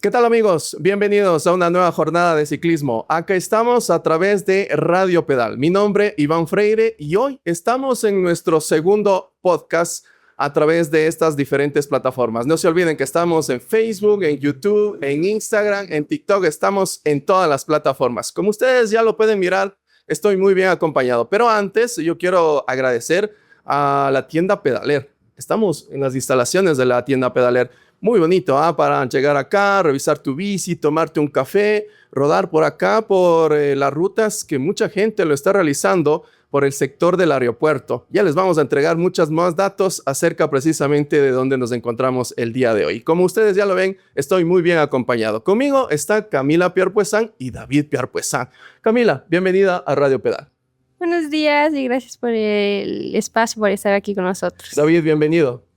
¿Qué tal amigos? Bienvenidos a una nueva jornada de ciclismo. Acá estamos a través de Radio Pedal. Mi nombre es Iván Freire y hoy estamos en nuestro segundo podcast a través de estas diferentes plataformas. No se olviden que estamos en Facebook, en YouTube, en Instagram, en TikTok. Estamos en todas las plataformas. Como ustedes ya lo pueden mirar, estoy muy bien acompañado. Pero antes yo quiero agradecer a la tienda Pedaler. Estamos en las instalaciones de la tienda Pedaler. Muy bonito, para llegar acá, revisar tu bici, tomarte un café, rodar por acá, por las rutas que mucha gente lo está realizando por el sector del aeropuerto. Ya les vamos a entregar muchos más datos acerca precisamente de dónde nos encontramos el día de hoy. Como ustedes ya lo ven, estoy muy bien acompañado. Conmigo está Camila Pierpuesán y David Pierpuesán. Camila, bienvenida a Radio Pedal. Buenos días y gracias por el espacio, por estar aquí con nosotros. David, bienvenido.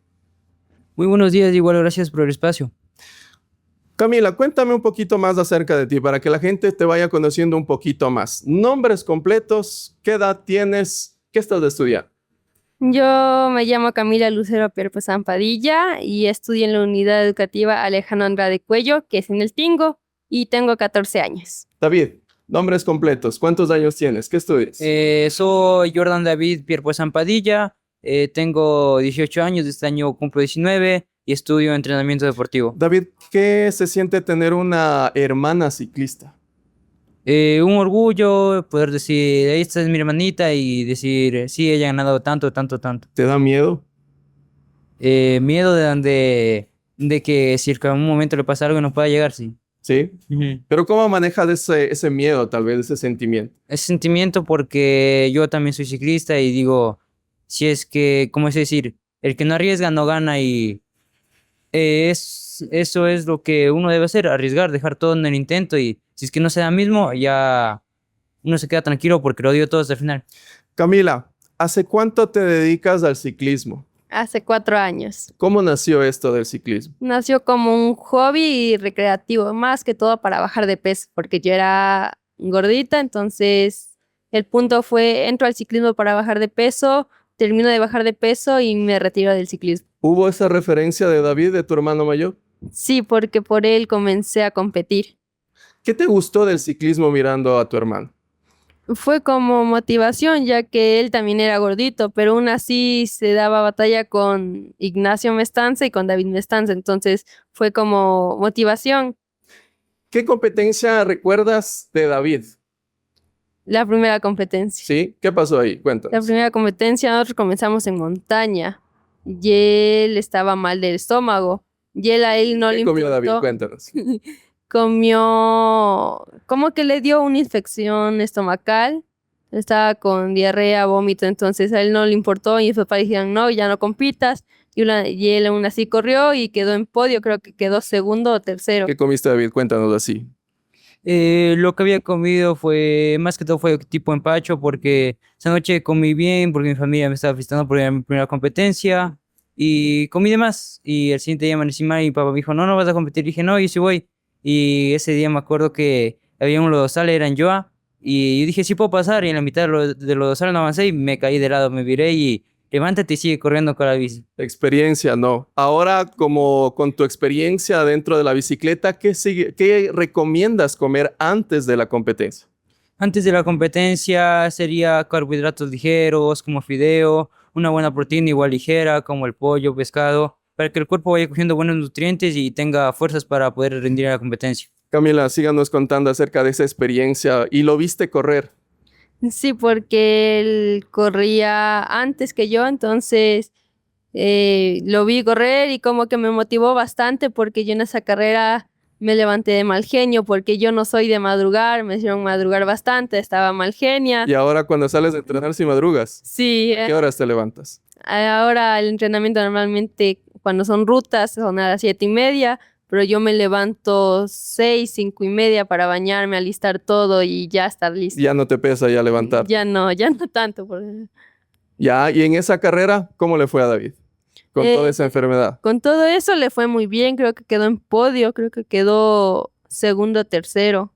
Muy buenos días, igual gracias por el espacio. Camila, cuéntame un poquito más acerca de ti para que la gente te vaya conociendo un poquito más. Nombres completos, ¿qué edad tienes? ¿Qué estás de estudiar? Yo me llamo Camila Lucero Pierpuesán Padilla y estudio en la unidad educativa Alejandro Andrade Cuello, que es en El Tingo, y tengo 14 años. David, nombres completos, ¿cuántos años tienes? ¿Qué estudias? Soy Jordan David Pierpuesán Padilla, tengo 18 años, este año cumplo 19 y estudio entrenamiento deportivo. David, ¿qué se siente tener una hermana ciclista? Un orgullo poder decir, esta es mi hermanita y decir, sí, ella ha ganado tanto. ¿Te da miedo? Miedo de que si en algún momento le pasa algo no pueda llegar, sí. ¿Sí? Pero ¿cómo manejas ese miedo, tal vez, ese sentimiento? Ese sentimiento porque yo también soy ciclista y digo, si es que, ¿cómo es decir? El que no arriesga no gana y eso es lo que uno debe hacer, arriesgar, dejar todo en el intento y si es que no se da mismo, ya uno se queda tranquilo porque lo dio todo hasta el final. Camila, ¿hace cuánto te dedicas al ciclismo? Hace 4 años. ¿Cómo nació esto del ciclismo? Nació como un hobby recreativo, más que todo para bajar de peso, porque yo era gordita, entonces el punto fue, entro al ciclismo para bajar de peso, termino de bajar de peso y me retiro del ciclismo. ¿Hubo esa referencia de David, de tu hermano mayor? Sí, porque por él comencé a competir. ¿Qué te gustó del ciclismo mirando a tu hermano? Fue como motivación, ya que él también era gordito, pero aún así se daba batalla con Ignacio Mestanza y con David Mestanza, entonces fue como motivación. ¿Qué competencia recuerdas de David? La primera competencia. ¿Sí? ¿Qué pasó ahí? La Cuéntanos. primera competencia nosotros comenzamos en montaña y él estaba mal del estómago y a él no le ¿Qué comió David? importó. Cuéntanos. Comió, como que le dio una infección estomacal, estaba con diarrea, vómito, entonces a él no le importó y sus papás dijeron, no, ya no compitas, y él aún así corrió y quedó en podio, creo que quedó segundo o tercero. ¿Qué comiste, David? Cuéntanos así. Lo que había comido fue, más que todo fue tipo empacho porque esa noche comí bien porque mi familia me estaba felicitando por mi primera competencia y comí de más y el siguiente día amanecí mal y mi papá me dijo, no vas a competir, y dije, no, yo sí voy y ese día me acuerdo que había un lodazal, era en Yoa y yo dije, sí puedo pasar y en la mitad de lodazal no avancé y me caí de lado, me viré y levántate y sigue corriendo con la bici. Experiencia, no. Ahora, como con tu experiencia dentro de la bicicleta, ¿qué recomiendas comer antes de la competencia? Antes de la competencia sería carbohidratos ligeros como fideo, una buena proteína igual ligera como el pollo, pescado, para que el cuerpo vaya cogiendo buenos nutrientes y tenga fuerzas para poder rendir en la competencia. Camila, síganos contando acerca de esa experiencia. ¿Y lo viste correr? Sí, porque él corría antes que yo, entonces lo vi correr y como que me motivó bastante porque yo en esa carrera me levanté de mal genio porque yo no soy de madrugar, me hicieron madrugar bastante, estaba mal genia. Y ahora cuando sales de entrenar si madrugas, Sí, ¿a qué horas te levantas? ahora el entrenamiento normalmente cuando son rutas son a las 7:30, pero yo me levanto 6, 5:30 para bañarme, alistar todo y ya estar listo. Ya no te pesa ya levantar. Ya no tanto. Ya, y en esa carrera, ¿cómo le fue a David? Con toda esa enfermedad. Con todo eso le fue muy bien, creo que quedó en podio, creo que quedó segundo, tercero.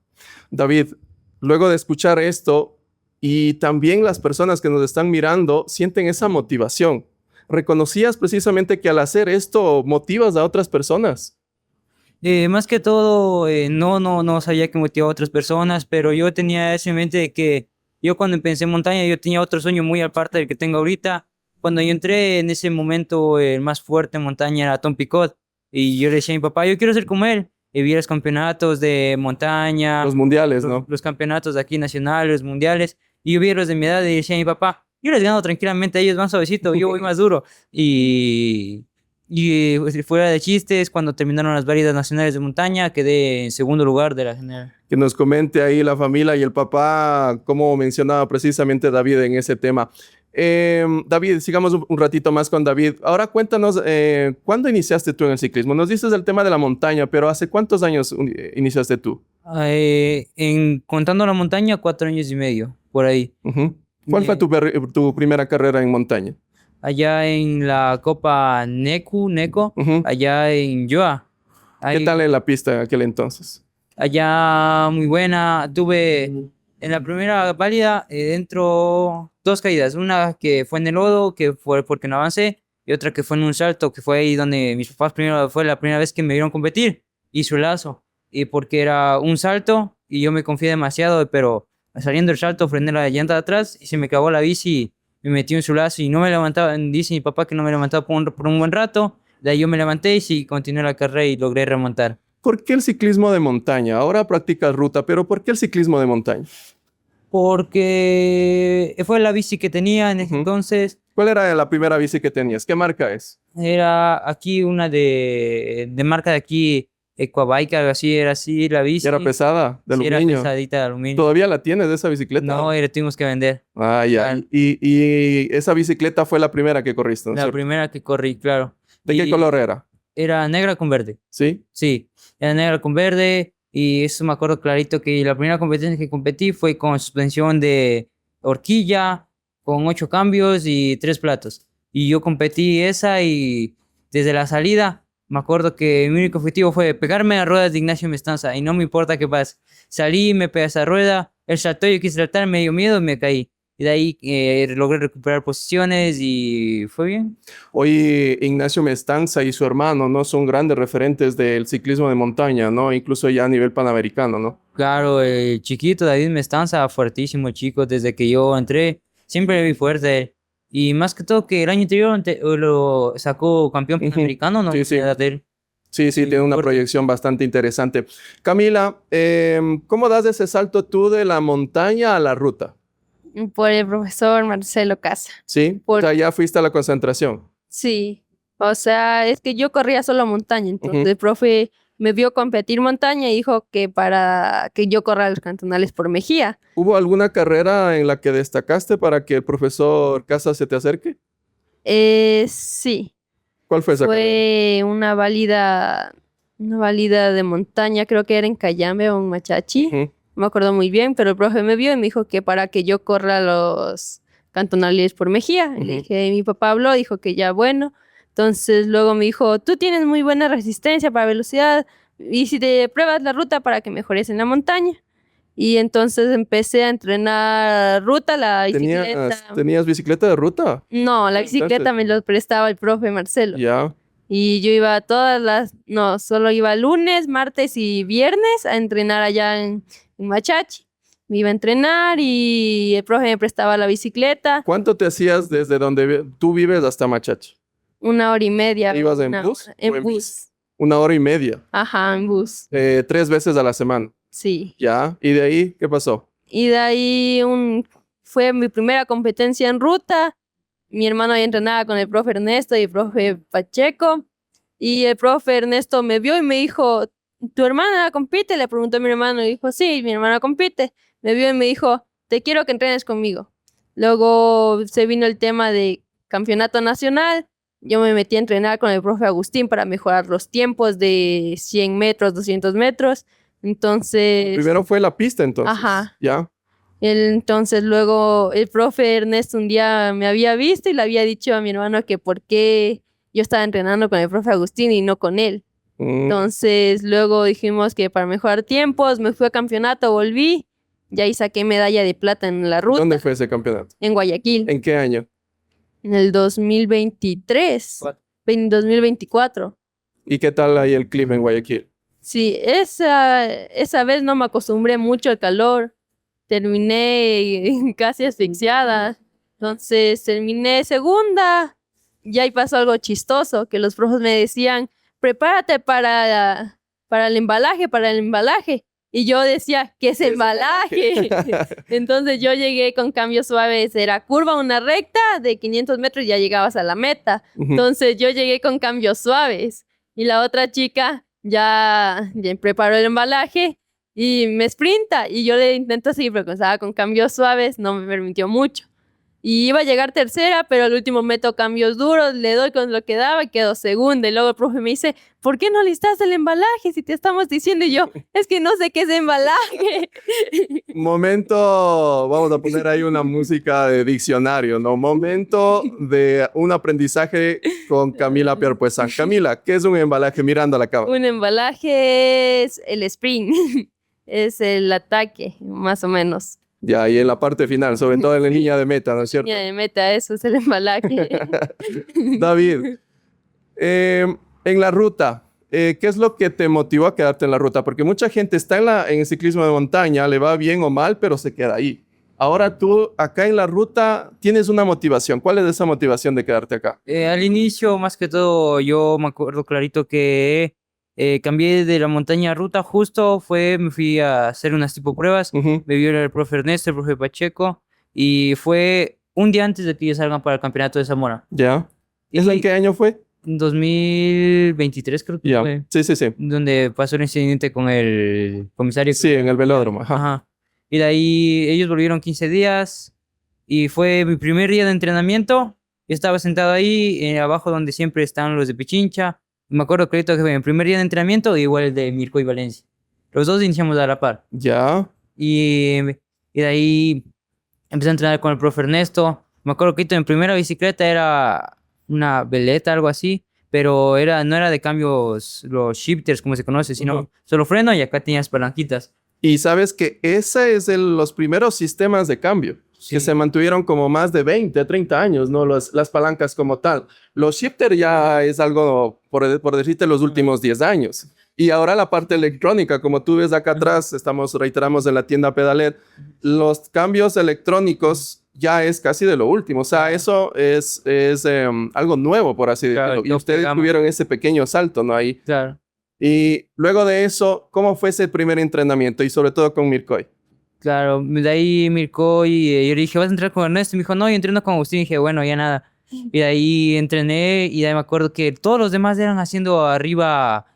David, luego de escuchar esto, y también las personas que nos están mirando sienten esa motivación. ¿Reconocías precisamente que al hacer esto motivas a otras personas? Más que todo, no sabía que motivaba a otras personas, pero yo tenía eso en mente de que yo cuando empecé en montaña, yo tenía otro sueño muy aparte del que tengo ahorita. Cuando yo entré en ese momento, el más fuerte en montaña era Tom Picot, y yo le decía a mi papá, yo quiero ser como él. Y vi los campeonatos de montaña, Los mundiales, ¿no? los campeonatos aquí nacionales, mundiales, y yo vi a los de mi edad y decía a mi papá, yo les gano tranquilamente, ellos van suavecito, yo voy más duro. Pues, fuera de chistes, cuando terminaron las válidas nacionales de montaña, quedé en segundo lugar de la general. Que nos comente ahí la familia y el papá, como mencionaba precisamente David en ese tema. David, sigamos un ratito más con David. Ahora cuéntanos, ¿cuándo iniciaste tú en el ciclismo? Nos dices el tema de la montaña, pero ¿hace cuántos años iniciaste tú? Contando la montaña, 4 años y medio, por ahí. Ujú. ¿Cuál fue tu primera carrera en montaña? Allá en la Copa Neco, Ujú. allá en Yoa. ¿Qué tal en la pista en aquel entonces? Allá muy buena. Tuve en la primera válida dentro 2 caídas. Una que fue en el lodo, que fue porque no avancé, y otra que fue en un salto, que fue ahí donde mis papás primero, fue la primera vez que me vieron competir, y su lazo. Y porque era un salto y yo me confié demasiado, pero saliendo del salto frené la llanta de atrás y se me acabó la bici, me metí en su lazo y no me levantaba. Dice mi papá que no me levantaba por un buen rato. De ahí yo me levanté y sí, continué la carrera y logré remontar. ¿Por qué el ciclismo de montaña? Ahora practicas ruta, pero ¿por qué el ciclismo de montaña? Porque fue la bici que tenía en ese Ujú. entonces. ¿Cuál era la primera bici que tenías? ¿Qué marca es? Era aquí una de marca de aquí, Equabike, algo así, era así la ¿Y era bici. pesada? ¿De Sí, era aluminio? pesadita de aluminio. ¿Todavía la tienes esa bicicleta? No, y la tuvimos que vender. Ah, ya. Claro. Y esa bicicleta fue la primera que corriste, ¿no es La cierto? primera que corrí, claro. ¿De qué Y color era? era negra con verde. ¿Sí? Sí, era negra con verde y eso me acuerdo clarito que la primera competencia que competí fue con suspensión de horquilla, con 8 cambios y 3 platos. Y yo competí esa y desde la salida me acuerdo que mi único objetivo fue pegarme a ruedas de Ignacio Mestanza y no me importa qué pase. Salí, me pegué a esa rueda, él saltó, yo quise saltar, me dio miedo y me caí. Y de ahí logré recuperar posiciones y fue bien. Hoy Ignacio Mestanza y su hermano, ¿no? Son grandes referentes del ciclismo de montaña, ¿no? Incluso ya a nivel panamericano, ¿no? Claro, el chiquito David Mestanza, fuertísimo chico, desde que yo entré, siempre le vi fuerte. Y más que todo que el año anterior lo sacó campeón Ujú. panamericano, ¿no? Sí, sí. La edad de él. Sí, Sí, tiene una fuerte. proyección bastante interesante. Camila, ¿cómo das ese salto tú de la montaña a la ruta? Por el profesor Marcelo Casa. ¿Sí? O Por- sea, ya fuiste a la concentración. Sí, o sea, es que yo corría solo montaña, entonces Ujú. el profe me vio competir montaña y dijo que para que yo corra los cantonales por Mejía. ¿Hubo alguna carrera en la que destacaste para que el profesor Casas se te acerque? Sí, ¿Cuál fue esa carrera? fue una válida de montaña, creo que era en Cayambe o en Machachi, Ujú. no me acuerdo muy bien, pero el profe me vio y me dijo que para que yo corra los cantonales por Mejía. Y le Ujú. dije, mi papá habló, dijo que ya bueno. Entonces luego me dijo, tú tienes muy buena resistencia para velocidad y si te pruebas la ruta para que mejores en la montaña. Y entonces empecé a entrenar ruta, la bicicleta. ¿Tenías bicicleta de ruta? No, la Entonces, bicicleta me lo prestaba el profe Marcelo. ya. Y yo iba no, solo iba lunes, martes y viernes a entrenar allá en Machachi. Me iba a entrenar y el profe me prestaba la bicicleta. ¿Cuánto te hacías desde donde tú vives hasta Machachi? 1 hora y media. ¿Ibas en una bus hora. o en En bici? bus. 1 hora y media. Ajá, en bus. 3 veces a la semana. Sí. Ya. ¿Y de ahí qué pasó? Y de ahí fue mi primera competencia en ruta. Mi hermano ahí entrenaba con el profe Ernesto y el profe Pacheco. Y el profe Ernesto me vio y me dijo, ¿tu hermana compite? Le preguntó a mi hermano y dijo, sí, mi hermana compite. Me vio y me dijo, te quiero que entrenes conmigo. Luego se vino el tema de campeonato nacional. Yo me metí a entrenar con el profe Agustín para mejorar los tiempos de 100 metros, 200 metros. Entonces, Primero fue la pista, entonces. Ajá. Ya. entonces luego el profe Ernesto un día me había visto y le había dicho a mi hermano que por qué yo estaba entrenando con el profe Agustín y no con él. Mm. Entonces luego dijimos que para mejorar tiempos me fui a campeonato, volví y ahí saqué medalla de plata en la ruta. ¿Dónde fue ese campeonato? En Guayaquil, ¿En qué año? en el 2023, Cuatro. en 2024. ¿Y qué tal ahí el clima en Guayaquil? Sí, esa vez no me acostumbré mucho al calor. Terminé casi asfixiada. Entonces terminé segunda. Y ahí pasó algo chistoso, que los profes me decían, prepárate para el embalaje, para el embalaje. Y yo decía, ¿qué es embalaje? Entonces yo llegué con cambios suaves, era curva, una recta de 500 metros y ya llegabas a la meta. Ujú. Entonces yo llegué con cambios suaves y la otra chica ya preparó el embalaje y me sprinta y yo le intento seguir, pero como estaba con cambios suaves no me permitió mucho. Y iba a llegar tercera, pero al último meto cambios duros, le doy con lo que daba y quedo segunda. Y luego el profe me dice, ¿por qué no listas el embalaje si te estamos diciendo? Y yo, es que no sé qué es embalaje. Momento, vamos a poner ahí una música de diccionario, ¿no? Momento de un aprendizaje con Camila Pierpuesa. Camila, ¿qué es un embalaje mirando a la cámara? Un embalaje es el sprint, es el ataque, más o menos. Ya, y en la parte final, sobre todo en la línea de meta, ¿no es cierto? Línea de meta, eso es el embalaje. David, en la ruta, ¿qué es lo que te motivó a quedarte en la ruta? Porque mucha gente está en el ciclismo de montaña, le va bien o mal, pero se queda ahí. Ahora tú, acá en la ruta, tienes una motivación. ¿Cuál es esa motivación de quedarte acá? Al inicio, más que todo, yo me acuerdo clarito que cambié de la montaña a ruta justo, me fui a hacer unas tipo pruebas, Ujú. me vio el profe Ernesto, el profe Pacheco, y fue un día antes de que ellos salgan para el campeonato de Zamora. ¿Ya? ¿En Y qué año fue? en 2023 creo que Ya. fue, Sí, sí, sí. donde pasó el incidente con el comisario. Sí, en el velódromo. Ajá. Ajá. Y de ahí ellos volvieron 15 días y fue mi primer día de entrenamiento. Yo estaba sentado ahí, abajo donde siempre están los de Pichincha. Me acuerdo clarito que fue mi primer día de entrenamiento, igual el de Mirko y Valencia. Los dos iniciamos a la par. Ya. Y de ahí empecé a entrenar con el profe Ernesto. Me acuerdo que mi primera bicicleta era una veleta, algo así, pero no era de cambios, los shifters, como se conoce, sino Ujú. solo freno y acá tenías palanquitas. Y sabes que ese es los primeros sistemas de cambio Sí. que se mantuvieron como más de 20, 30 años, ¿no? Las palancas como tal. Los shifter ya es algo, por decirte, los últimos 10 años. Y ahora la parte electrónica, como tú ves acá atrás, reiteramos en la tienda Pedalet, los cambios electrónicos ya es casi de lo último. O sea, eso es algo nuevo, por así Claro, decirlo. Y tope ustedes gama. tuvieron ese pequeño salto, ¿no? Ahí. Claro. Y luego de eso, ¿cómo fue ese primer entrenamiento? Y sobre todo con Mirkoy. Claro, de ahí Mirko y yo le dije, ¿vas a entrenar con Ernesto? Y me dijo, no, yo entreno con Agustín. Y dije, bueno, ya nada. Y de ahí entrené y de ahí me acuerdo que todos los demás eran haciendo arriba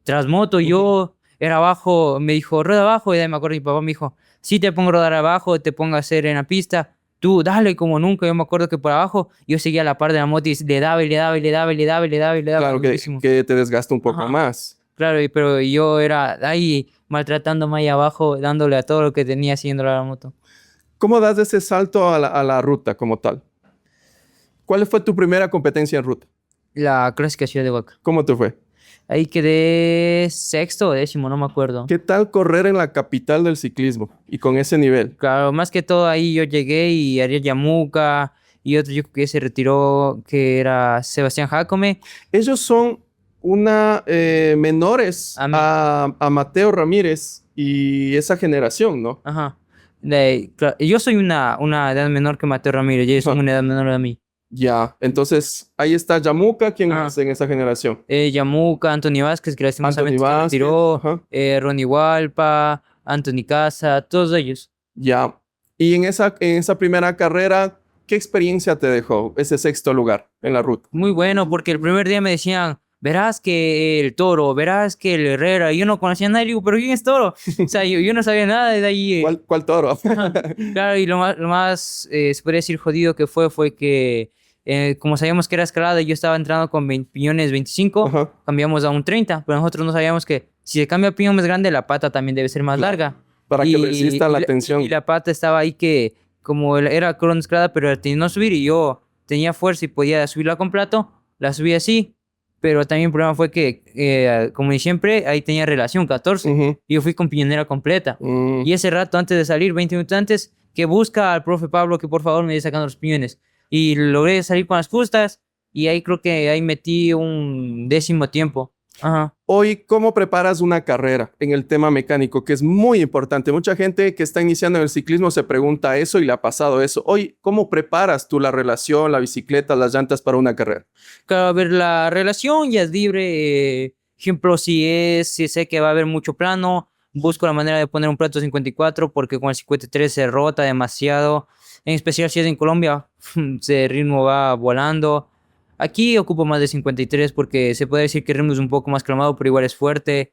Transmoto. Yo era abajo, me dijo, rueda abajo. Y de ahí me acuerdo mi papá me dijo, sí te pongo a rodar abajo, te pongo a hacer en la pista. Tú dale como nunca. Yo me acuerdo que por abajo yo seguía a la par de la moto y le daba y le daba y le daba y le daba y le daba y le daba. Claro durísimo. que te desgasta un poco Ajá. más. Claro, pero yo era ahí maltratándome ahí abajo, dándole a todo lo que tenía haciendo la moto. ¿Cómo das ese salto a la ruta como tal? ¿Cuál fue tu primera competencia en ruta? La clásica Ciudad de Huaca. ¿Cómo te fue? Ahí quedé sexto o décimo, no me acuerdo. ¿Qué tal correr en la capital del ciclismo y con ese nivel? Claro, más que todo ahí yo llegué y Ariel Yamuca y otro yo que se retiró que era Sebastián Jacome. Ellos son menores a Mateo Ramírez y esa generación, ¿no? Ajá. Yo soy una edad menor que Mateo Ramírez y ellos son una edad menor a mí. Ya, entonces ahí está Yamuca, ¿quién Ajá. es en esa generación? Yamuca, Anthony Vázquez, que lastimosamente Anthony se Vázquez, retiró, ajá. Ronnie Walpa, Anthony Casa, todos ellos. Ya. Y en esa primera carrera, ¿qué experiencia te dejó ese sexto lugar en la ruta? Muy bueno, porque el primer día me decían, verás que el Toro, verás que el Herrera, y yo no conocía a nadie, digo, pero ¿quién es Toro? O sea, yo no sabía nada de ahí. ¿Cuál toro? Claro, y lo más se podría decir jodido que fue que, como sabíamos que era escalada, yo estaba entrando con piñones 25, Ajá. cambiamos a un 30, pero nosotros no sabíamos que si se cambia a piñón más grande, la pata también debe ser más larga. Para que resista la tensión. Y la pata estaba ahí que, como era crono escalada, pero tenía no subir, y yo tenía fuerza y podía subirla completo, la subí así. Pero también el problema fue que, como siempre, ahí tenía relación 14. Ujú. Y yo fui con piñonera completa. Mm. Y ese rato, antes de salir, 20 minutos antes, que busca al profe Pablo que por favor me vaya sacando los piñones. Y logré salir con las justas. Y ahí creo que ahí metí un 10º tiempo. Ajá. Hoy, ¿cómo preparas una carrera en el tema mecánico? Que es muy importante. Mucha gente que está iniciando en el ciclismo se pregunta eso y le ha pasado eso. Hoy, ¿cómo preparas tú la relación, la bicicleta, las llantas para una carrera? Claro, a ver, la relación ya es libre. Ejemplo, si sé que va a haber mucho plano, busco la manera de poner un plato 54 porque con el 53 se rota demasiado. En especial si es en Colombia, ese ritmo va volando. Aquí ocupo más de 53 porque se puede decir que el ritmo es un poco más calmado, pero igual es fuerte.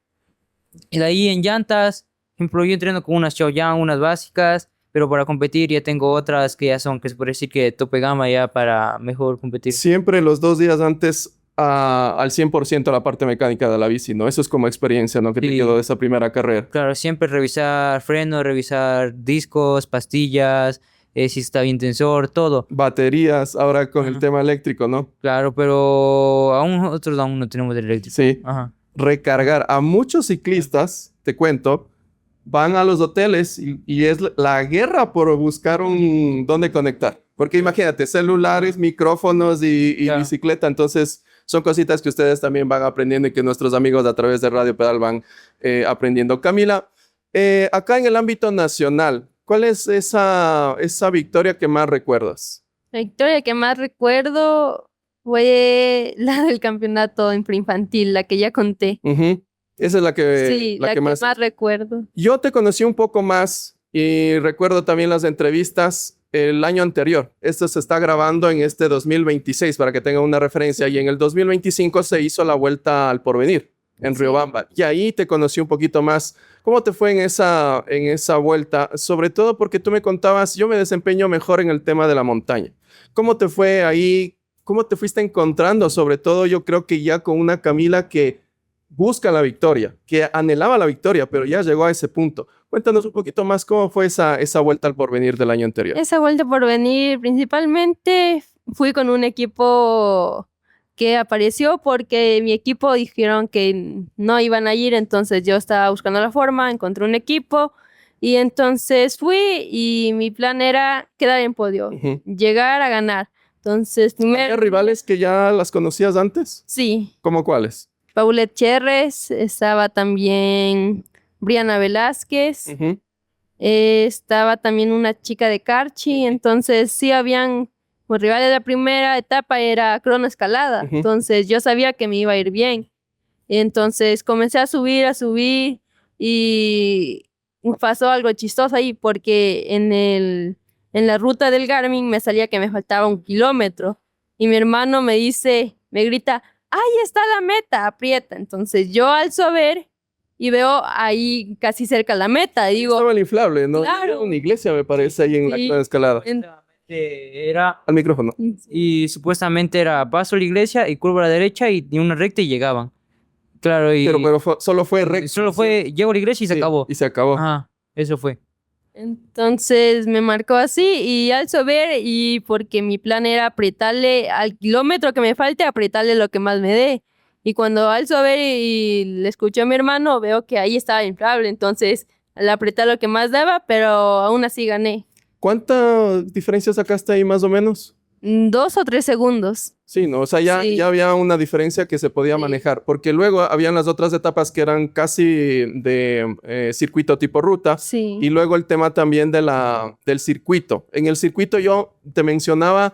Y de ahí en llantas, por ejemplo, yo entreno con unas Shaoyang, unas básicas, pero para competir ya tengo otras que ya son, que se puede decir que tope gama ya para mejor competir. Siempre los 2 días antes al 100% la parte mecánica de la bici, ¿no? Eso es como experiencia, ¿no? Que te Sí. quedó de esa primera carrera. Claro, siempre revisar frenos, revisar discos, pastillas, si está bien tensor, todo. Baterías, ahora con el Ajá. tema eléctrico, ¿no? Claro, pero nosotros aún no tenemos el eléctrico. Sí. Ajá. Recargar. A muchos ciclistas, te cuento, van a los hoteles y es la guerra por buscar dónde conectar. Porque imagínate, celulares, micrófonos y Claro. bicicleta. Entonces, son cositas que ustedes también van aprendiendo y que nuestros amigos a través de Radio Pedal van aprendiendo. Camila, acá en el ámbito nacional, ¿cuál es esa victoria que más recuerdas? La victoria que más recuerdo fue la del campeonato infantil, la que ya conté. Ujú. Esa es la que, Sí, la que más recuerdo. Yo te conocí un poco más y recuerdo también las entrevistas el año anterior. Esto se está grabando en este 2026 para que tengan una referencia. Y en el 2025 se hizo la Vuelta al Porvenir en Sí. Riobamba. Y ahí te conocí un poquito más. ¿Cómo te fue en esa vuelta? Sobre todo porque tú me contabas, yo me desempeño mejor en el tema de la montaña. ¿Cómo te fue ahí? ¿Cómo te fuiste encontrando? Sobre todo yo creo que ya con una Camila que busca la victoria, que anhelaba la victoria, pero ya llegó a ese punto. Cuéntanos un poquito más cómo fue esa Vuelta al Porvenir del año anterior. Esa Vuelta por venir, principalmente fui con un equipo que apareció porque mi equipo dijeron que no iban a ir, entonces yo estaba buscando la forma, encontré un equipo y entonces fui y mi plan era quedar en podio, Ujú. llegar a ganar. Entonces, ¿Había primero, rivales que ya las conocías antes? sí, ¿Cómo cuáles? Paulette Cherres, estaba también Briana Velázquez. Ujú. Estaba también una chica de Carchi, entonces sí habían, pues rivales de la primera etapa era crono escalada, Ujú. entonces yo sabía que me iba a ir bien. Entonces comencé a subir y pasó algo chistoso ahí porque en la ruta del Garmin me salía que me faltaba 1 kilómetro y mi hermano me grita, ¡ahí está la meta! Aprieta. Entonces yo alzo a ver y veo ahí casi cerca la meta. Digo, Estaba el inflable, ¿no? Claro. Era una iglesia, me parece, ahí en Sí. la escalada. Era, Al micrófono. y supuestamente era paso a la iglesia y curva a la derecha y una recta y llegaban. Claro, y Pero solo fue recto. solo fue, llego a la iglesia y se Sí, acabó. Y se acabó. Ajá, eso fue. Entonces me marcó así y alzo ver y porque mi plan era apretarle al kilómetro que me falte, apretarle lo que más me dé. Y cuando alzo a ver y le escucho a mi hermano, veo que ahí estaba inflable. Entonces le apreté lo que más daba, pero aún así gané. ¿Cuánta diferencia sacaste ahí más o menos? 2 o 3 segundos. Sí, ¿no? O sea, Sí. ya había una diferencia que se podía Sí. manejar, porque luego habían las otras etapas que eran casi de circuito tipo ruta, Sí. y luego el tema también del circuito. En el circuito yo te mencionaba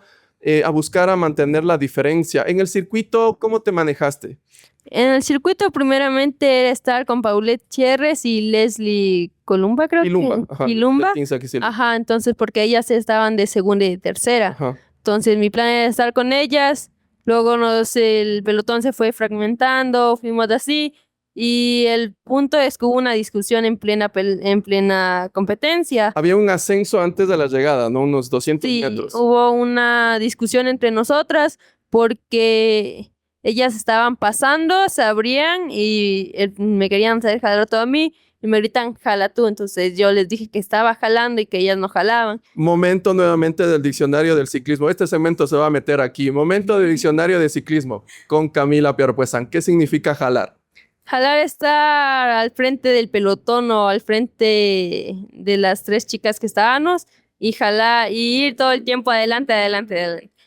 a buscar a mantener la diferencia. En el circuito, ¿cómo te manejaste? En el circuito primeramente era estar con Paulette Cherres y Leslie Columba, creo Ilumba. que. Ajá. Ilumba. de Tinsa que sí. Ajá, entonces porque ellas estaban de segunda y de tercera. Ajá. Entonces mi plan era estar con ellas, luego el pelotón se fue fragmentando, fuimos así, y el punto es que hubo una discusión en plena competencia. Había un ascenso antes de la llegada, ¿no? Unos 200 Sí, metros. hubo una discusión entre nosotras porque ellas estaban pasando, se abrían y me querían hacer jalar todo a mí y me gritan, jala tú. Entonces yo les dije que estaba jalando y que ellas no jalaban. Momento nuevamente del diccionario del ciclismo. Este segmento se va a meter aquí. Momento del diccionario de ciclismo con Camila Pierpuesan. ¿Qué significa jalar? Jalar estar al frente del pelotón o al frente de las 3 chicas que estábamos y jalar y ir todo el tiempo adelante.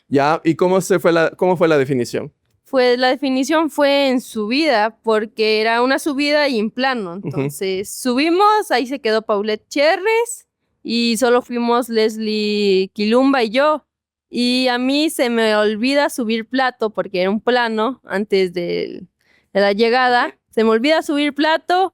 Ya, ¿y cómo fue la definición? Pues la definición fue en subida, porque era una subida y en plano. Entonces subimos, ahí se quedó Paulette Cherres y solo fuimos Leslie Quilumba y yo. Y a mí se me olvida subir plato porque era un plano antes de la llegada. Se me olvida subir plato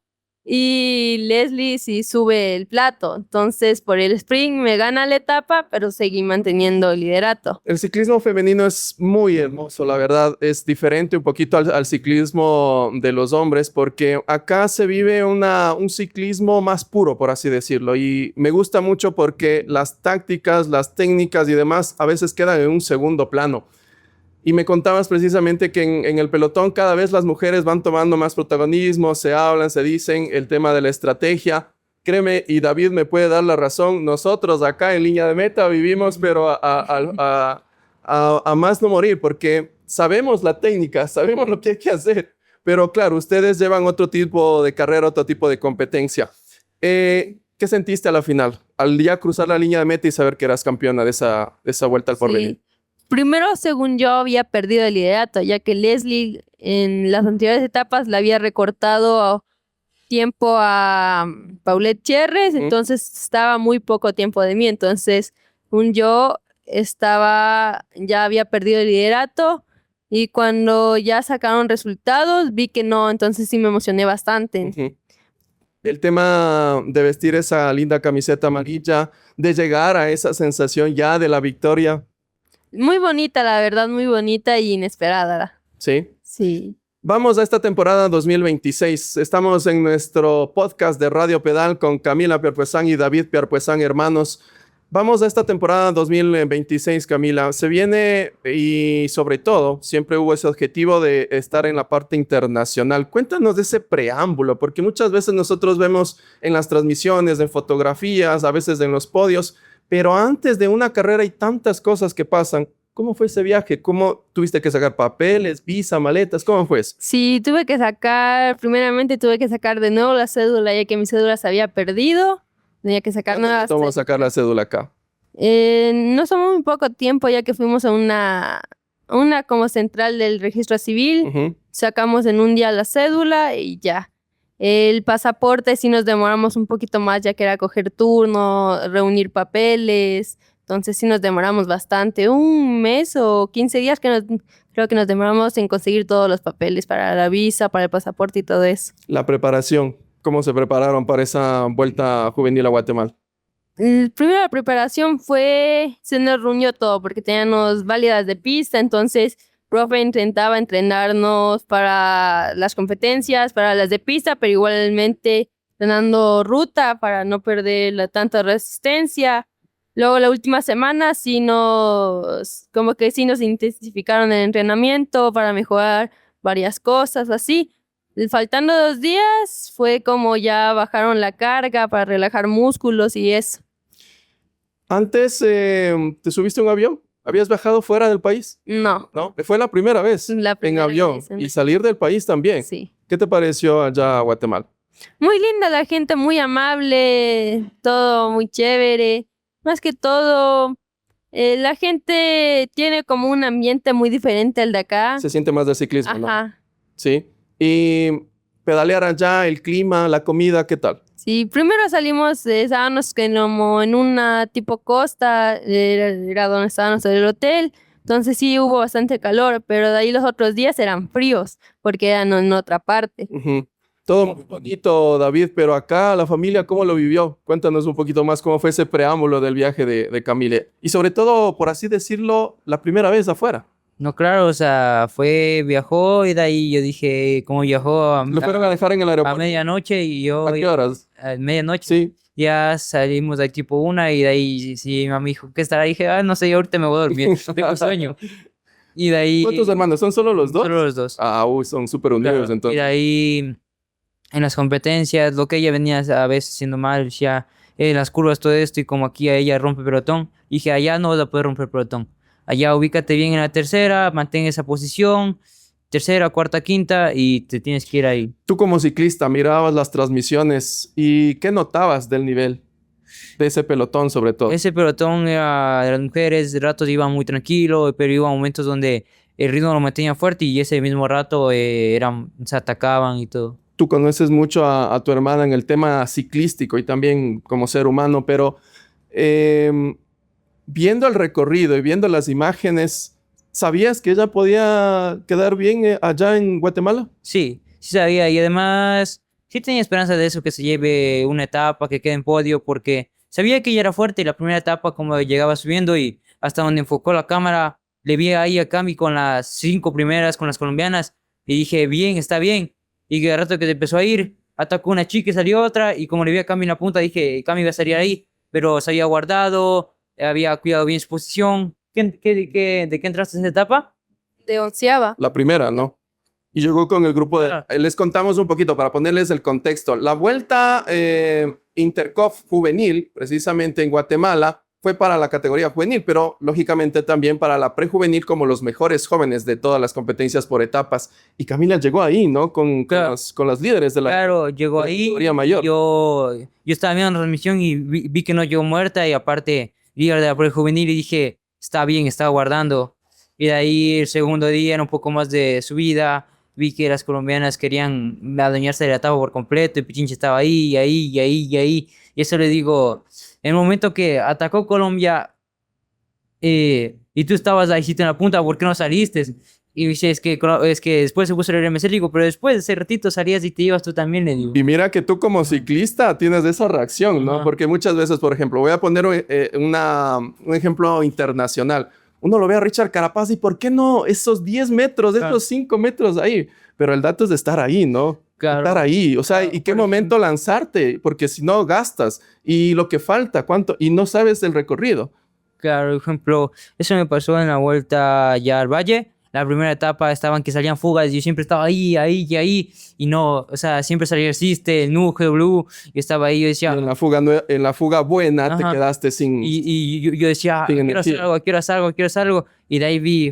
y Leslie sí sube el plato. Entonces por el sprint me gana la etapa, pero seguí manteniendo el liderato. El ciclismo femenino es muy hermoso, la verdad. Es diferente un poquito al ciclismo de los hombres porque acá se vive un ciclismo más puro, por así decirlo. Y me gusta mucho porque las tácticas, las técnicas y demás a veces quedan en un segundo plano. Y me contabas precisamente que en el pelotón cada vez las mujeres van tomando más protagonismo, se hablan, se dicen el tema de la estrategia. Créeme, y David me puede dar la razón, nosotros acá en línea de meta vivimos, pero a más no morir, porque sabemos la técnica, sabemos lo que hay que hacer, pero claro, ustedes llevan otro tipo de carrera, otro tipo de competencia. ¿Qué sentiste a la final? Al día cruzar la línea de meta y saber que eras campeona de esa vuelta al porvenir. Sí. Primero, según yo, había perdido el liderato, ya que Leslie en las anteriores etapas le había recortado tiempo a Paulette Cherres, entonces estaba muy poco tiempo de mí. Entonces, yo ya había perdido el liderato y cuando ya sacaron resultados vi que no, entonces sí me emocioné bastante. El tema de vestir esa linda camiseta amarilla, de llegar a esa sensación ya de la victoria. Muy bonita, la verdad, muy bonita y inesperada. ¿Sí? Sí. Vamos a esta temporada 2026. Estamos en nuestro podcast de Radio Pedal con Camila Pierpuesán y David Pierpuesán, hermanos. Vamos a esta temporada 2026, Camila. Se viene y sobre todo siempre hubo ese objetivo de estar en la parte internacional. Cuéntanos de ese preámbulo, porque muchas veces nosotros vemos en las transmisiones, en fotografías, a veces en los podios, pero antes de una carrera hay tantas cosas que pasan. ¿Cómo fue ese viaje? ¿Cómo tuviste que sacar papeles, visa, maletas? ¿Cómo fue eso? Sí, primeramente tuve que sacar de nuevo la cédula, ya que mi cédula se había perdido. Tenía que sacar nuevas. ¿Cómo vamos a sacar la cédula acá? No somos muy poco tiempo, ya que fuimos a una como central del registro civil. Sacamos en un día la cédula y ya. El pasaporte sí nos demoramos un poquito más, ya que era coger turno, reunir papeles. Entonces sí nos demoramos bastante, un mes o 15 días creo que nos demoramos en conseguir todos los papeles para la visa, para el pasaporte y todo eso. La preparación, ¿cómo se prepararon para esa vuelta juvenil a Guatemala? Primero la preparación se nos reunió todo porque teníamos válidas de pista, entonces profe intentaba entrenarnos para las competencias, para las de pista, pero igualmente entrenando ruta para no perder tanta resistencia. Luego la última semana como que sí nos intensificaron el entrenamiento para mejorar varias cosas, así. Faltando 2 días fue como ya bajaron la carga para relajar músculos y eso. Antes, ¿te subiste a un avión? ¿Habías viajado fuera del país? No. ¿No? Fue la primera vez La primera en avión vez, y salir del país también. Sí. ¿Qué te pareció allá a Guatemala? Muy linda la gente, muy amable, todo muy chévere. Más que todo, la gente tiene como un ambiente muy diferente al de acá. Se siente más del ciclismo, ¿no? Ajá. Sí. Y pedalear allá, el clima, la comida, ¿qué tal? Sí, primero estábamos como en una tipo costa, era donde estábamos en el hotel. Entonces sí hubo bastante calor, pero de ahí los otros días eran fríos porque eran en otra parte. Todo muy bonito, David, pero acá la familia, ¿cómo lo vivió? Cuéntanos un poquito más cómo fue ese preámbulo del viaje de Camille. Y sobre todo, por así decirlo, la primera vez afuera. No, claro, o sea, viajó y de ahí yo dije, ¿cómo viajó? Lo fueron a dejar en el A aeropuerto. medianoche y yo... ¿A qué horas? A medianoche. Sí. Ya salimos de ahí tipo 1 y de ahí sí, mi mamá dijo, ¿qué estará? Dije, no sé, ahorita me voy a dormir, tengo sueño. Y de ahí... ¿Cuántos hermanos? ¿Son solo los dos? Solo los dos. Ah, son súper unidos Claro. entonces. Y de ahí, en las competencias, lo que ella venía a veces haciendo mal, decía, en las curvas todo esto, y como aquí a ella rompe pelotón, dije, allá no vas a poder romper pelotón. Allá ubícate bien en la tercera, mantén esa posición, tercera, cuarta, quinta, y te tienes que ir ahí. Tú como ciclista mirabas las transmisiones y ¿qué notabas del nivel de ese pelotón sobre todo? Ese pelotón era de las mujeres, de ratos iban muy tranquilo, pero iba momentos donde el ritmo lo mantenía fuerte y ese mismo rato se atacaban y todo. Tú conoces mucho a tu hermana en el tema ciclístico y también como ser humano, pero viendo el recorrido y viendo las imágenes, ¿sabías que ella podía quedar bien allá en Guatemala? Sí, sí sabía y además sí tenía esperanza de eso, que se lleve una etapa, que quede en podio, porque sabía que ella era fuerte y la primera etapa como llegaba subiendo y hasta donde enfocó la cámara, le vi ahí a Cami con las 5 primeras, con las colombianas y dije, bien, está bien. Y que de rato que se empezó a ir, atacó una chica y salió otra y como le vi a Cami en la punta, dije, Cami va a salir ahí, pero se había guardado, había cuidado bien su posición. ¿De qué entraste en esa etapa? De 11ª. La primera, ¿no? Y llegó con el grupo de... Ah. Les contamos un poquito para ponerles el contexto. La vuelta Intercof juvenil, precisamente en Guatemala, fue para la categoría juvenil, pero lógicamente también para la prejuvenil como los mejores jóvenes de todas las competencias por etapas. Y Camila llegó ahí, ¿no? Claro. Con las líderes de la Claro, llegó ahí. categoría mayor. Yo estaba viendo la transmisión y vi que no llegó muerta y aparte líder de la prejuvenil y dije, está bien, estaba guardando. Y de ahí el segundo día era un poco más de subida. Vi que las colombianas querían adueñarse de la etapa por completo y Pichincha estaba ahí, y eso le digo, en el momento que atacó Colombia y tú estabas ahí en la punta, ¿por qué no saliste? Y dice, es que después se puso el RMC, le digo, pero después de ese ratito salías y te ibas tú también, le digo. Y mira que tú como ciclista tienes esa reacción, ¿no? Ajá. Porque muchas veces, por ejemplo, voy a poner un ejemplo internacional. Uno lo ve a Richard Carapaz y ¿por qué no esos 10 metros, Claro. esos 5 metros ahí? Pero el dato es de estar ahí, ¿no? Claro. Estar ahí. O sea, Claro, ¿y qué por momento lanzarte? Porque si no, gastas. Y lo que falta, ¿cuánto? Y no sabes el recorrido. Claro, por ejemplo, eso me pasó en la vuelta ya al Valle. La primera etapa estaban que salían fugas y yo siempre estaba ahí, y no, o sea, siempre salía el Siste, el Nu, GW, y estaba ahí, yo decía, En la fuga, en la fuga buena te Ajá. quedaste sin... y yo decía, Sin quiero hacer energía. algo, quiero hacer algo, y de ahí vi,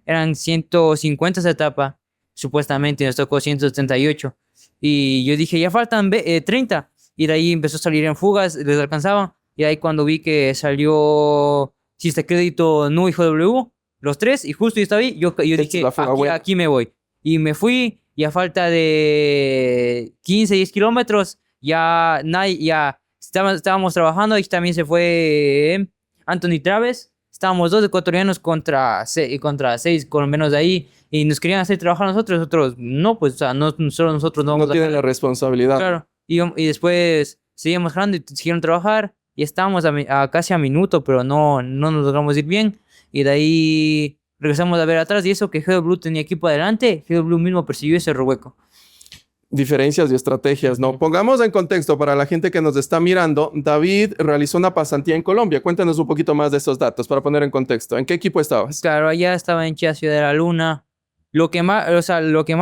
eran 150 esa etapa, supuestamente, nos tocó 178, y yo dije, ya faltan 30, y de ahí empezó a salir en fugas, les alcanzaba, y ahí cuando vi que salió Siste Crédito, Nu y GW, los tres, y justo yo estaba ahí, yo es dije, la fuga buena. aquí me voy. Y me fui, y a falta de 15, 10 kilómetros, ya estábamos trabajando, y también se fue Anthony Traves. Estábamos 2 ecuatorianos contra 6 colombianos de ahí, y nos querían hacer trabajar nosotros no, pues, o sea, no, solo nosotros no No vamos a... tienen la responsabilidad. Claro, y después seguimos jalando y siguieron trabajar y estábamos casi a minuto, pero no nos logramos ir bien. Y de ahí regresamos a ver atrás y eso que GW tenía equipo adelante, GW mismo persiguió ese rehueco. Diferencias y estrategias, ¿no? Ujú. Pongamos en contexto para la gente que nos está mirando. David realizó una pasantía en Colombia. Cuéntanos un poquito más de esos datos para poner en contexto. ¿En qué equipo estabas? Claro, allá estaba en Chía, Ciudad de la Luna. Lo que más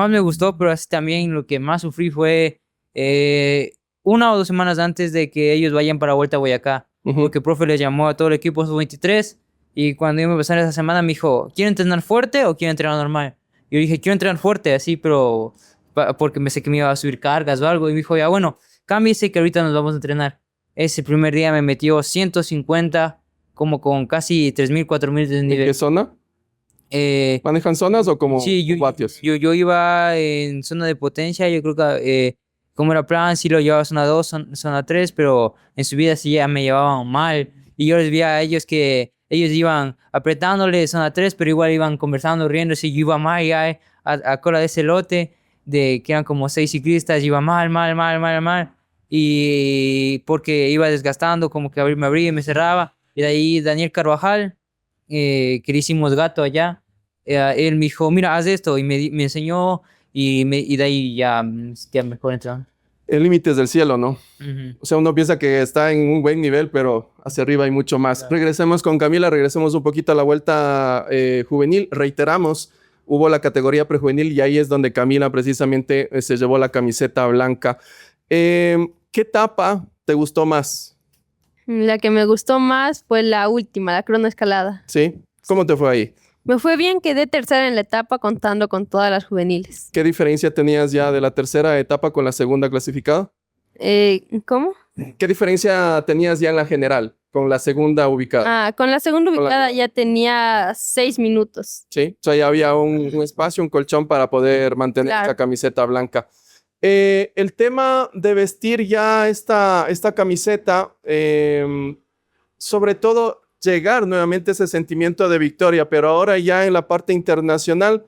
me gustó, pero así también lo que más sufrí fue 1 o 2 semanas antes de que ellos vayan para Vuelta a Boyacá. Ujú. Porque el profe les llamó a todo el equipo sub-23 y cuando iba a empezar esa semana me dijo, ¿quieren entrenar fuerte o quieren entrenar normal? Y yo dije, quiero entrenar fuerte, así, pero porque me sé que me iba a subir cargas o algo. Y me dijo, ya bueno, cámbiese que ahorita nos vamos a entrenar. Ese primer día me metió 150, como con casi 3.000, 4.000 de ¿En qué nivel. zona? Eh, ¿Manejan zonas o como sí, vatios? yo iba en zona de potencia, yo creo que como era plan, sí lo llevaba zona 2, zona 3, pero en subida sí ya me llevaban mal. Y yo les vi a ellos que ellos iban apretándole zona 3, pero igual iban conversando, riéndose. Y yo iba mal ya a cola de ese lote, de que eran como 6 ciclistas, iba mal. Y porque iba desgastando, como que me abría y me cerraba. Y de ahí Daniel Carvajal, que le hicimos gato allá, él me dijo, mira, haz esto, y me enseñó, y de ahí ya mejor entró. El límite es del cielo, ¿no? Ujú. O sea, uno piensa que está en un buen nivel, pero hacia arriba hay mucho más. Claro. Regresemos con Camila, regresemos un poquito a la vuelta juvenil. Reiteramos, hubo la categoría prejuvenil y ahí es donde Camila precisamente se llevó la camiseta blanca. ¿Qué etapa te gustó más? La que me gustó más fue la última, la cronoescalada. ¿Sí? ¿Cómo te fue ahí? Me fue bien, quedé tercera en la etapa contando con todas las juveniles. ¿Qué diferencia tenías ya de la tercera etapa con la segunda clasificada? ¿Cómo? ¿Qué diferencia tenías ya en la general? con la segunda ubicada? Con la segunda Con la- ubicada ya tenía 6 minutos. Sí, o sea, ya había un espacio, un colchón para poder mantener Claro. esa camiseta blanca. El tema de vestir ya esta camiseta, sobre todo llegar nuevamente a ese sentimiento de victoria, pero ahora ya en la parte internacional,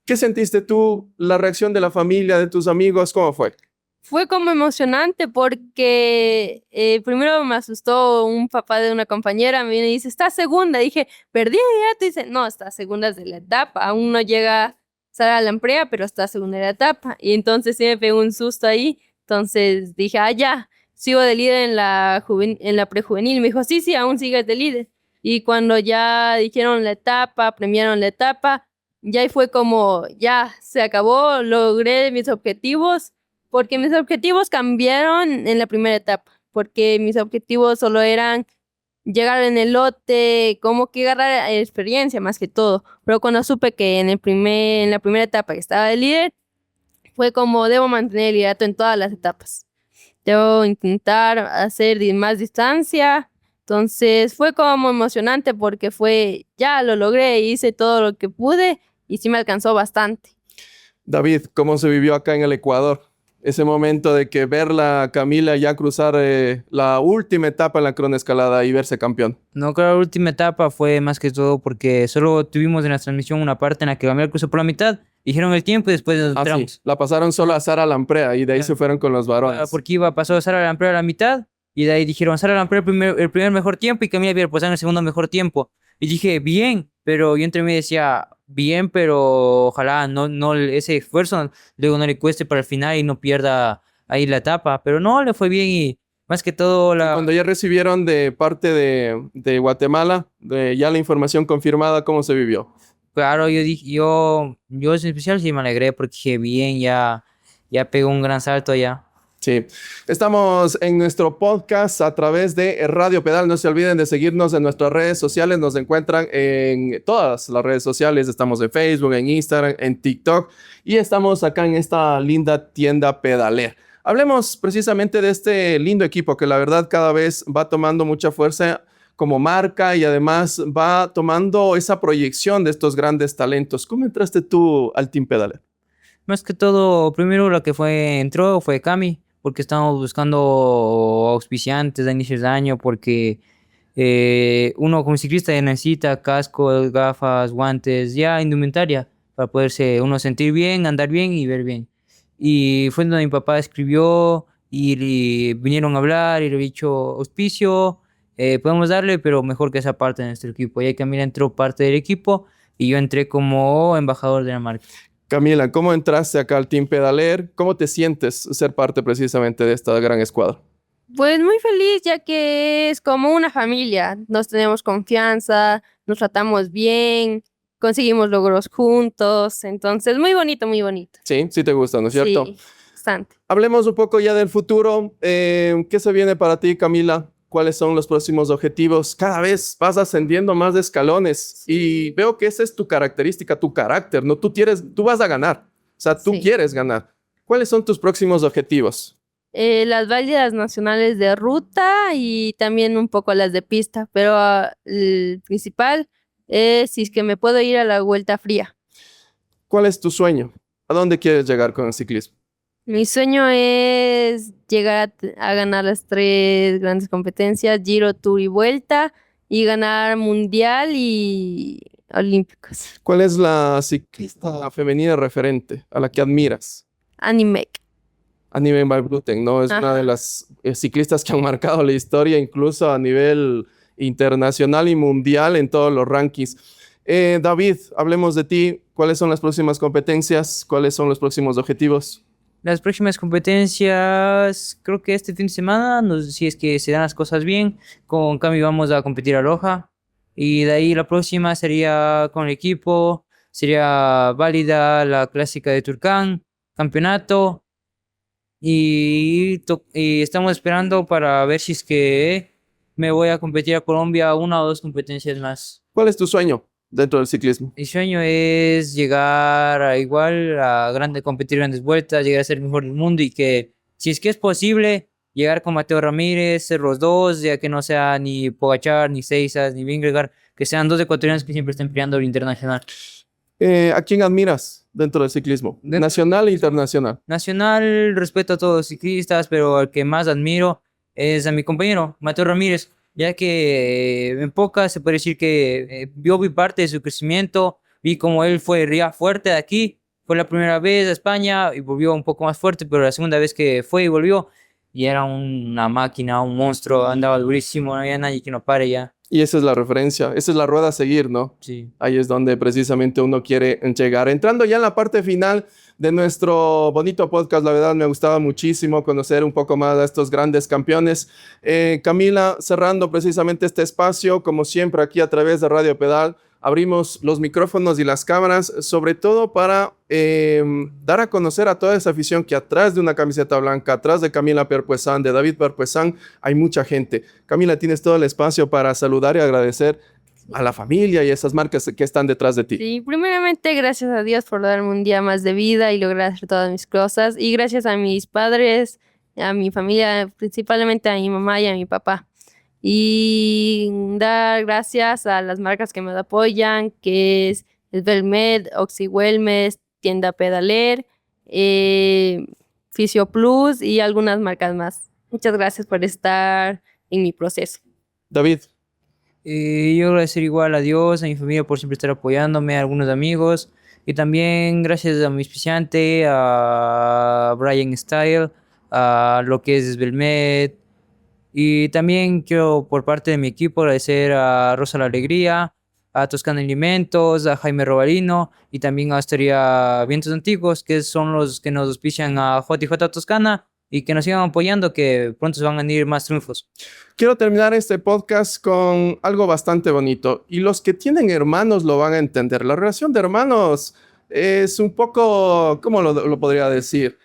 ¿qué sentiste tú? ¿La reacción de la familia, de tus amigos? ¿Cómo fue? Fue como emocionante porque primero me asustó un papá de una compañera, me viene y dice, ¿estás segunda? Dije, perdí ya, te dice, no, está segunda de la etapa, aún no llega Sara Lamprea, pero está segunda de la etapa. Y entonces sí me pegó un susto ahí, entonces dije, ya, sigo de líder en la prejuvenil. Me dijo, sí, aún sigues de líder. Y cuando ya dijeron la etapa, premiaron la etapa, ya ahí fue como, ya, se acabó, logré mis objetivos. Porque mis objetivos cambiaron en la primera etapa, porque mis objetivos solo eran llegar en el lote, como que agarrar experiencia más que todo. Pero cuando supe que en la primera etapa que estaba de líder, fue como debo mantener el liderato en todas las etapas. Debo intentar hacer más distancia. Entonces fue como emocionante porque ya lo logré, hice todo lo que pude y sí me alcanzó bastante. David, ¿cómo se vivió acá en el Ecuador? Ese momento de que verla Camila ya cruzar la última etapa en la cronoescalada y verse campeón. No, creo que la última etapa fue más que todo porque solo tuvimos en la transmisión una parte en la que Gabriel cruzó por la mitad, dijeron el tiempo y después nos Sí, entramos. la pasaron solo a Sara Lamprea y de ahí Claro. se fueron con los varones. Porque pasó Sara Lamprea a la mitad y de ahí dijeron Sara Lamprea el primer mejor tiempo y Camila Villalpozán el segundo mejor tiempo. Y dije, bien, pero yo entre mí decía, bien, pero ojalá no ese esfuerzo luego no le cueste para el final y no pierda ahí la etapa. Pero no, le fue bien y más que todo Cuando ya recibieron de parte de Guatemala ya la información confirmada, ¿cómo se vivió? Claro, yo dije, yo en especial sí me alegré porque dije, bien, ya pegó un gran salto allá. Sí, estamos en nuestro podcast a través de Radio Pedal. No se olviden de seguirnos en nuestras redes sociales. Nos encuentran en todas las redes sociales. Estamos en Facebook, en Instagram, en TikTok y estamos acá en esta linda tienda Pedalea. Hablemos precisamente de este lindo equipo que la verdad cada vez va tomando mucha fuerza como marca y además va tomando esa proyección de estos grandes talentos. ¿Cómo entraste tú al Team Pedalea? Más que todo, primero la que entró fue Cami, porque estábamos buscando auspiciantes a inicios de año, porque uno como ciclista ya necesita casco, gafas, guantes, ya indumentaria, para poderse uno sentir bien, andar bien y ver bien. Y fue donde mi papá escribió y vinieron a hablar y le he dicho auspicio, podemos darle, pero mejor que esa parte de nuestro equipo. Y ahí Camila entró parte del equipo y yo entré como embajador de la marca. Camila, ¿cómo entraste acá al Team Pedaler? ¿Cómo te sientes ser parte precisamente de esta gran escuadra? Pues muy feliz, ya que es como una familia. Nos tenemos confianza, nos tratamos bien, conseguimos logros juntos. Entonces, muy bonito, muy bonito. Sí, sí te gusta, ¿no es cierto? Sí, bastante. Hablemos un poco ya del futuro. ¿Qué se viene para ti, Camila? ¿Cuáles son los próximos objetivos? Cada vez vas ascendiendo más de escalones y veo que esa es tu característica, tu carácter, ¿no? Tú vas a ganar, o sea, tú Sí. quieres ganar. ¿Cuáles son tus próximos objetivos? Las válidas nacionales de ruta y también un poco las de pista, pero el principal es si es que me puedo ir a la Vuelta Fría. ¿Cuál es tu sueño? ¿A dónde quieres llegar con el ciclismo? Mi sueño es llegar a ganar las 3 grandes competencias, Giro, Tour y Vuelta, y ganar Mundial y Olímpicos. ¿Cuál es la ciclista femenina referente a la que admiras? Animec. Annemiek van Vleuten, ¿no? Es una de las ciclistas que han marcado la historia, incluso a nivel internacional y mundial en todos los rankings. David, hablemos de ti. ¿Cuáles son las próximas competencias? ¿Cuáles son los próximos objetivos? Las próximas competencias, creo que este fin de semana, si es que se dan las cosas bien, con Cami vamos a competir a Loja. Y de ahí la próxima sería con el equipo, sería válida la clásica de Turcán, campeonato. Y estamos esperando para ver si es que me voy a competir a Colombia 1 o 2 competencias más. ¿Cuál es tu sueño dentro del ciclismo? Mi sueño es llegar competir grandes vueltas, llegar a ser el mejor del mundo y que si es que es posible, llegar con Mateo Ramírez, ser los dos, ya que no sea ni Pogačar, ni Seisas, ni Vingegaard, que sean dos ecuatorianos que siempre estén peleando el internacional. ¿A quién admiras dentro del ciclismo? Nacional e internacional. Nacional, respeto a todos los ciclistas, pero al que más admiro es a mi compañero, Mateo Ramírez, ya que en pocas se puede decir que yo vi parte de su crecimiento, vi cómo él fue ya fuerte de aquí, fue la primera vez a España y volvió un poco más fuerte, pero la segunda vez que fue y volvió, y era una máquina, un monstruo, andaba durísimo, no había nadie que no pare ya. Y esa es la referencia, esa es la rueda a seguir, ¿no? Sí. Ahí es donde precisamente uno quiere llegar. Entrando ya en la parte final de nuestro bonito podcast, la verdad me gustaba muchísimo conocer un poco más a estos grandes campeones. Camila, cerrando precisamente este espacio, como siempre aquí a través de Radio Pedal, abrimos los micrófonos y las cámaras, sobre todo para dar a conocer a toda esa afición que atrás de una camiseta blanca, atrás de Camila Perpuesán, de David Perpuesán, hay mucha gente. Camila, tienes todo el espacio para saludar y agradecer a la familia y a esas marcas que están detrás de ti. Sí, primeramente gracias a Dios por darme un día más de vida y lograr hacer todas mis cosas. Y gracias a mis padres, a mi familia, principalmente a mi mamá y a mi papá. Y dar gracias a las marcas que me apoyan, que es Svelmed, Oxy Wellness, Tienda Pedaler, Fisio Plus y algunas marcas más. Muchas gracias por estar en mi proceso. David. Yo agradecer igual a Dios, a mi familia por siempre estar apoyándome, a algunos amigos, y también gracias a mi auspiciante, a Brian Style, a lo que es Svelmed, y también quiero por parte de mi equipo agradecer a Rosa la Alegría, a Toscana Alimentos, a Jaime Robalino y también a Asteria Vientos Antiguos, que son los que nos auspician a JJ Toscana y que nos sigan apoyando, que pronto se van a venir más triunfos. Quiero terminar este podcast con algo bastante bonito y los que tienen hermanos lo van a entender. La relación de hermanos es un poco, ¿cómo lo podría decir?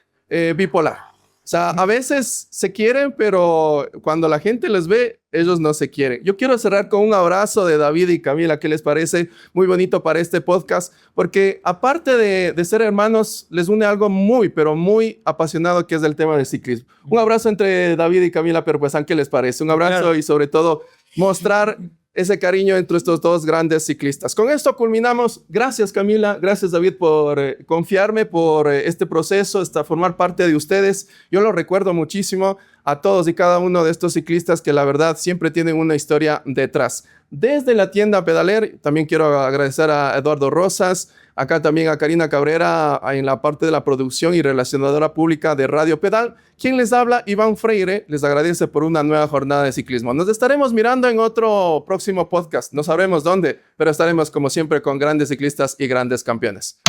Bipolar. O sea, a veces se quieren, pero cuando la gente les ve, ellos no se quieren. Yo quiero cerrar con un abrazo de David y Camila, que les parece muy bonito para este podcast, porque aparte de ser hermanos, les une algo muy, pero muy apasionado, que es el tema del ciclismo. Un abrazo entre David y Camila Perpuesán, ¿qué les parece? Un abrazo, claro. Y sobre todo mostrar ese cariño entre estos dos grandes ciclistas. Con esto culminamos. Gracias, Camila. Gracias, David, por confiarme, por este proceso, hasta formar parte de ustedes. Yo lo recuerdo muchísimo a todos y cada uno de estos ciclistas que la verdad siempre tienen una historia detrás. Desde la tienda Pedaler, también quiero agradecer a Eduardo Rosas, acá también a Karina Cabrera en la parte de la producción y relacionadora pública de Radio Pedal. Quien les habla, Iván Freire, les agradece por una nueva jornada de ciclismo. Nos estaremos mirando en otro próximo podcast. No sabremos dónde, pero estaremos como siempre con grandes ciclistas y grandes campeones.